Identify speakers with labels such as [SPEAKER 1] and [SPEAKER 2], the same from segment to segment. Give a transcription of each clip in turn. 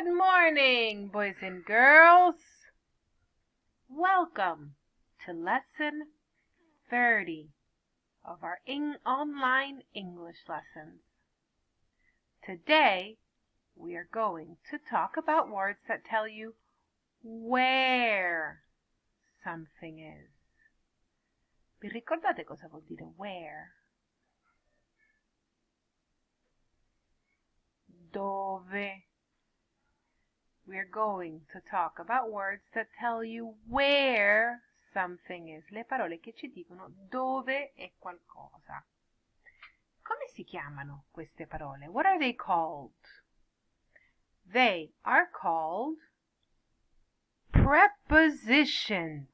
[SPEAKER 1] Good morning, boys and girls. Welcome to lesson 30 of our online English lessons. Today, we are going to talk about words that tell you where something is. Vi ricordate cosa vuol dire where? Dove. We're going to talk about words that tell you where something is. Le parole che ci dicono dove è qualcosa. Come si chiamano queste parole? What are they called? They are called prepositions.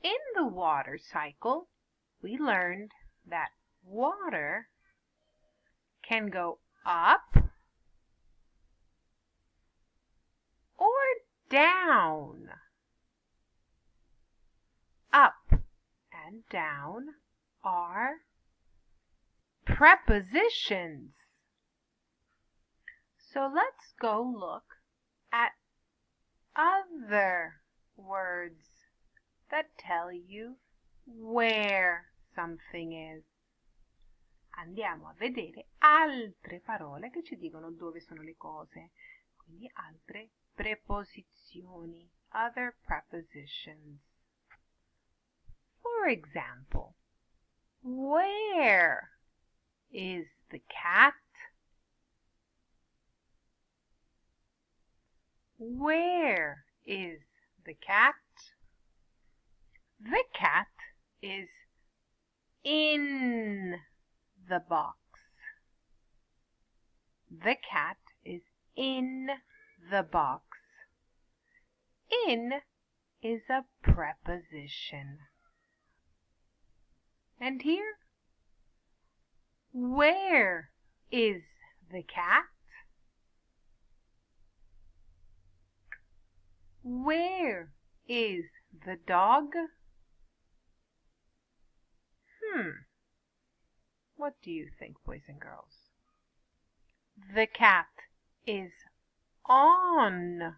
[SPEAKER 1] In the water cycle, we learned that water can go up or down. Up and down are prepositions. So let's go look at other words that tell you where something is. Andiamo a vedere altre parole che ci dicono dove sono le cose. Quindi altre preposizioni, other prepositions. For example, where is the cat? Where is the cat? The cat is in the box. The cat is in the box. In is a preposition. And here, where is the cat? Where is the dog? What do you think, boys and girls? The cat is on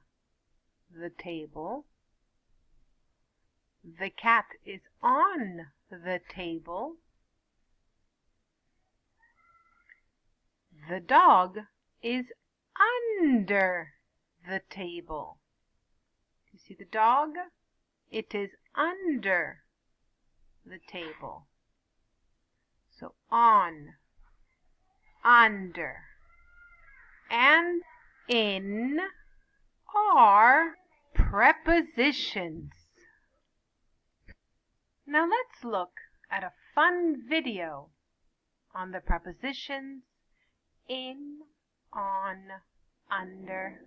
[SPEAKER 1] the table. The cat is on the table. The dog is under the table. You see the dog? It is under the table. So on, under, and in are prepositions. Now let's look at a fun video on the prepositions in, on, under.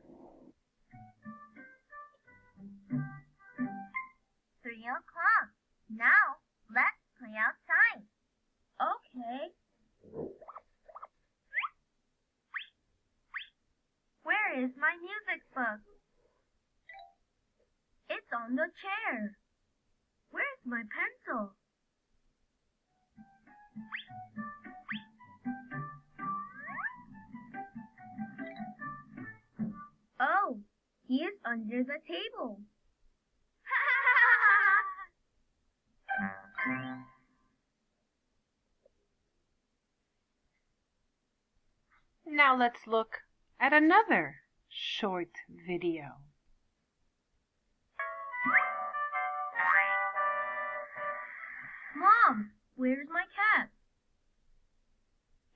[SPEAKER 2] 3 o'clock. Now let's play outside. Okay. Where is my music book? It's on the chair. Where's my pencil? Oh, he is under the table.
[SPEAKER 1] Now let's look at another short video.
[SPEAKER 2] Mom, where's my cat?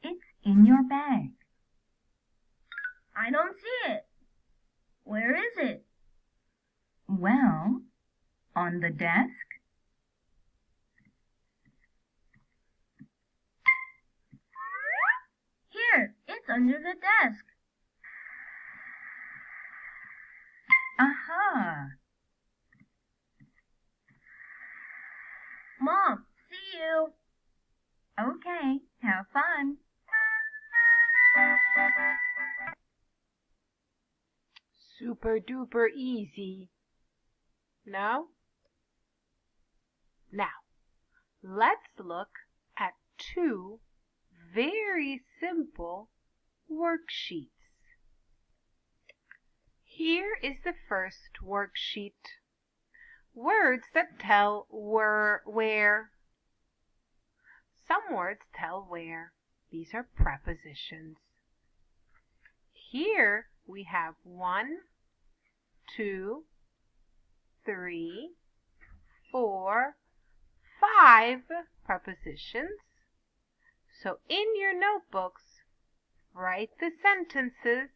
[SPEAKER 3] It's in your bag.
[SPEAKER 2] I don't see it. Where is it?
[SPEAKER 3] Well, on the desk.
[SPEAKER 2] Here, it's under the desk.
[SPEAKER 3] Aha!
[SPEAKER 2] Mom, see you.
[SPEAKER 3] Okay, have fun.
[SPEAKER 1] Super duper easy. No? Now, let's look at two very simple worksheets. Here is the first worksheet. Words that tell where. Some words tell where. These are prepositions. Here we have 1, 2, 3, 4, 5 prepositions. So in your notebooks, write the sentences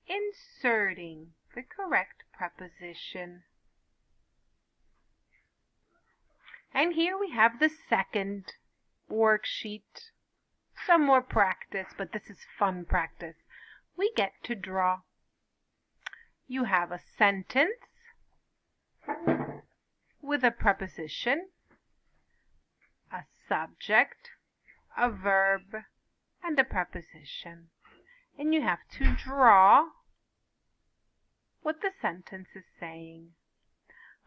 [SPEAKER 1] inserting the correct preposition. And here we have the second worksheet. Some more practice, but this is fun practice. We get to draw. You have a sentence with a preposition, a subject, a verb, and a preposition. And you have to draw what the sentence is saying.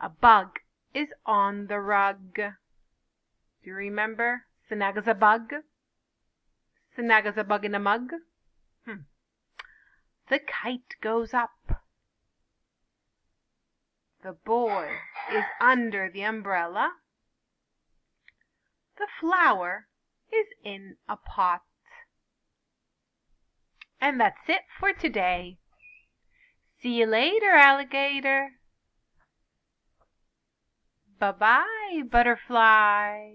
[SPEAKER 1] A bug is on the rug. Do you remember? Sinaga's a bug. Sinaga's a bug in a mug. The kite goes up. The boy is under the umbrella. The flower is in a pot. And that's it for today. See you later, alligator. Bye-bye, butterfly.